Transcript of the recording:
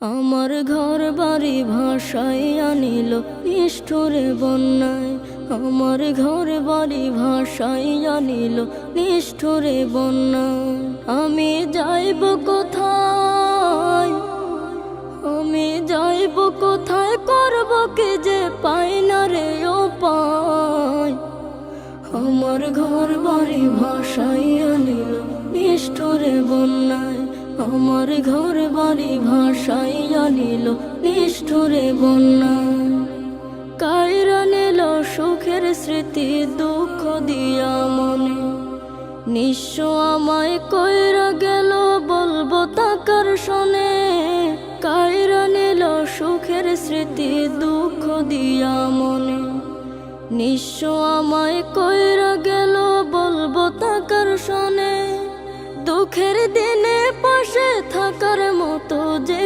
আমার ঘর বাড়ি ভাসাইয়া নিল নিষ্ঠুরে বন্যায়। আমার ঘর বাড়ি ভাসাইয়া নিল নিষ্ঠুরে বন্যায়। আমি যাইব কোথায়, আমি যাইব কোথায়, করব কি যে পাই না রে উপায়। আমার ঘর বাড়ি ভাসাইয়া নিল নিষ্ঠুরে বন্যায়। আমার ঘর বাড়ি ভাসাইয়া নিল নিষ্ঠুরে বন্যায়। কাইরা নিল সুখের স্মৃতি দুঃখ দিয়া মনে। নিঃস্ব আমায় কইরা গেল বলবো তাকার শোনে। কাইরা নিল সুখের স্মৃতি দুঃখ দিয়া মনে। নিঃস্ব আমায় কইরা গেল বলবো তাকার শোনে। দুঃখের দিনে পাশে থাকার মতো যে